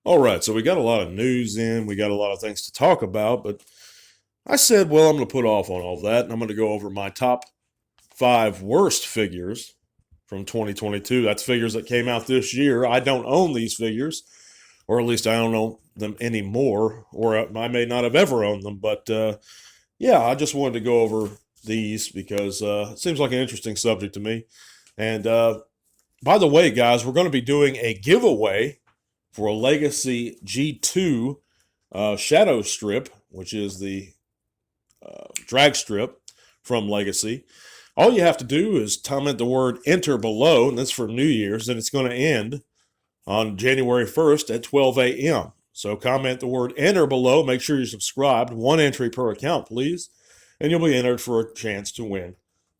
All right, so we got a lot of news in, we got a lot of things to talk about, but I said, well, I'm going to put off on all that, and I'm going to go over my top five worst figures from 2022. That's figures that came out this year. I don't own these figures, or at least I don't own them anymore, or I may not have ever owned them, but yeah, I just wanted to go over these because it seems like an interesting subject to me. And by the way, guys, we're going to be doing a giveaway for a Legacy G2 Shadow Strip, which is the drag strip from Legacy. All you have to do is comment the word enter below, and that's for New Year's, and it's going to end on January 1st at 12 a.m. So comment the word enter below. Make sure you're subscribed. One entry per account, please. And you'll be entered for a chance to win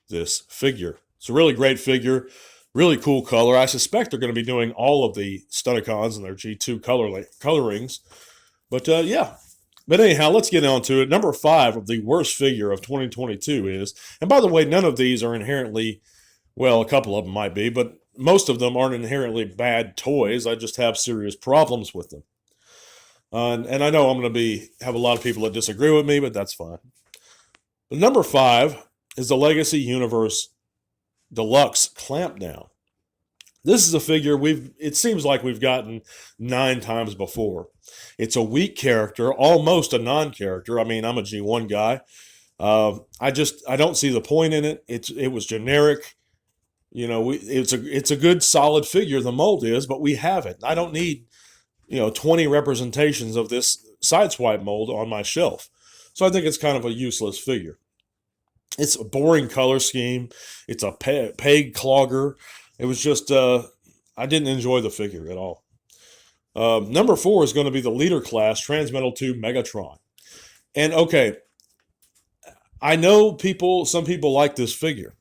this figure. It's a really great figure. Really cool color. I suspect they're going to be doing all of the Stunticons and their G2 colorings. But yeah. But anyhow, let's get on to it. Number 5 of the worst figure of 2022 is, and by the way, none of these are inherently, well, a couple of them might be, but most of them aren't inherently bad toys. I just have serious problems with them. And I know I'm going to have a lot of people that disagree with me, but that's fine. But number 5 is the Legacy Universe Deluxe Clampdown. This is a figure it seems like we've gotten 9 times before. It's a weak character, almost a non-character. I mean, I'm a G1 guy. I don't see the point in it. It was generic. You know, it's a good solid figure. The mold is, but we have it. I don't need 20 representations of this Sideswipe mold on my shelf. So I think it's kind of a useless figure. It's a boring color scheme. It's a peg clogger. It was just, I didn't enjoy the figure at all. Number 4 is going to be the Leader Class Transmetal 2 Megatron. And okay, I know some people like this figure.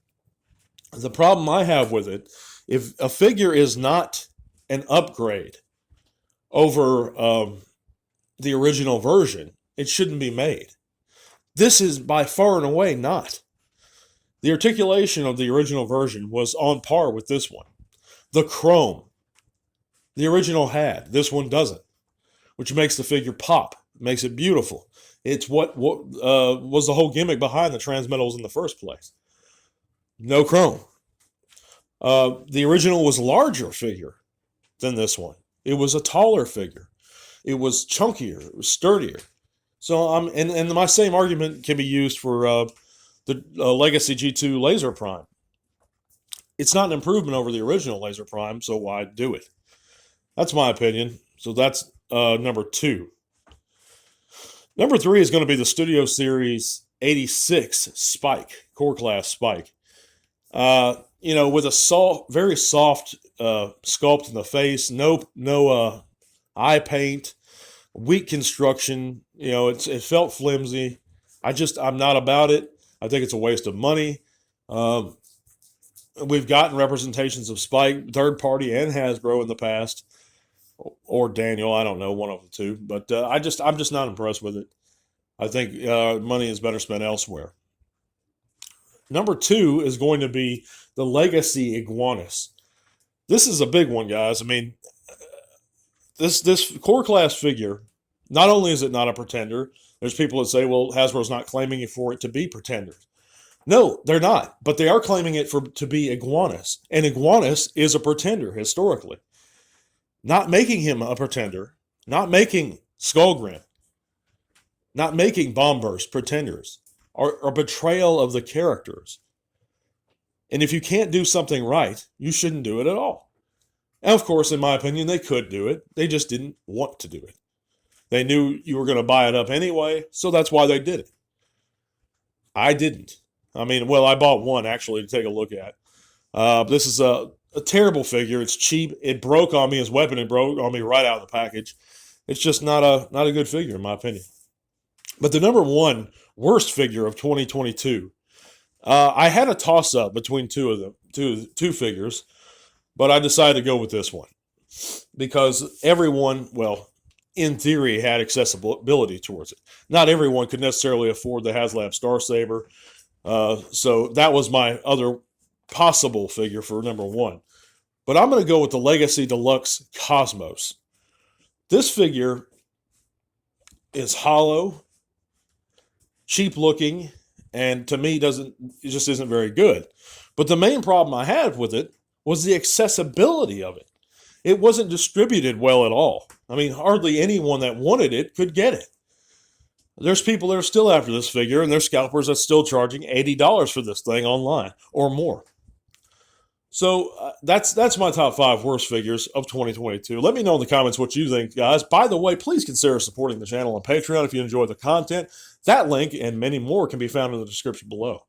The problem I have with it, if a figure is not an upgrade over the original version, it shouldn't be made. This is by far and away not. The articulation of the original version was on par with this one. The chrome, the original had. This one doesn't, which makes the figure pop, makes it beautiful. It's what was the whole gimmick behind the Transmetals in the first place. No chrome. The original was a larger figure than this one. It was a taller figure. It was chunkier. It was sturdier. So and my same argument can be used for the Legacy G2 Laser Prime. It's not an improvement over the original Laser Prime, so why do it? That's my opinion. So that's number 2. Number 3 is going to be the Studio Series 86 Spike, Core Class Spike. With a very soft sculpt in the face, no eye paint, weak construction. It felt flimsy. I'm not about it. I think it's a waste of money. We've gotten representations of Spike, third party, and Hasbro in the past, or Daniel. I don't know, one of the two. But I'm just not impressed with it. I think money is better spent elsewhere. Number 2 is going to be the Legacy Iguanus. This is a big one, guys. I mean, this core class figure, not only is it not a pretender, there's people that say, well, Hasbro's not claiming for it to be pretenders. No, they're not, but they are claiming it to be Iguanus. And Iguanus is a pretender historically. Not making him a pretender, not making Skullgrin, not making Bombburst pretenders, or betrayal of the characters. And if you can't do something right, you shouldn't do it at all. And of course, in my opinion, they could do it. They just didn't want to do it. They knew you were going to buy it up anyway, so that's why they did it. I didn't. I mean, well, I bought one actually to take a look at. This is a terrible figure. It's cheap. It broke on me. His weapon, it broke on me right out of the package. It's just not a good figure in my opinion. But the number 1 worst figure of 2022, I had a toss-up between two figures, but I decided to go with this one because everyone, well, in theory, had accessibility towards it. Not everyone could necessarily afford the HasLab Star Saber, so that was my other possible figure for number 1. But I'm going to go with the Legacy Deluxe Cosmos. This figure is hollow, cheap looking, and to me it just isn't very good. But the main problem I had with it was the accessibility of it. It wasn't distributed well at all. I mean, hardly anyone that wanted it could get it. There's people that are still after this figure, and there's scalpers that's still charging $80 for this thing online or more. So that's my top 5 worst figures of 2022. Let me know in the comments what you think, guys. By the way, please consider supporting the channel on Patreon if you enjoy the content. That link and many more can be found in the description below.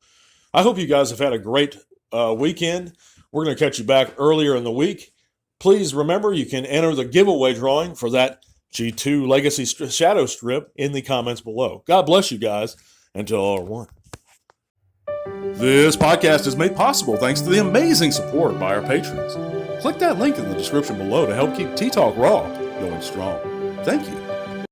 I hope you guys have had a great weekend. We're going to catch you back earlier in the week. Please remember, you can enter the giveaway drawing for that G2 Legacy Shadow Strip in the comments below. God bless you guys. Until all are one. This podcast is made possible thanks to the amazing support by our patrons. Click that link in the description below to help keep Tea Talk Raw going strong. Thank you.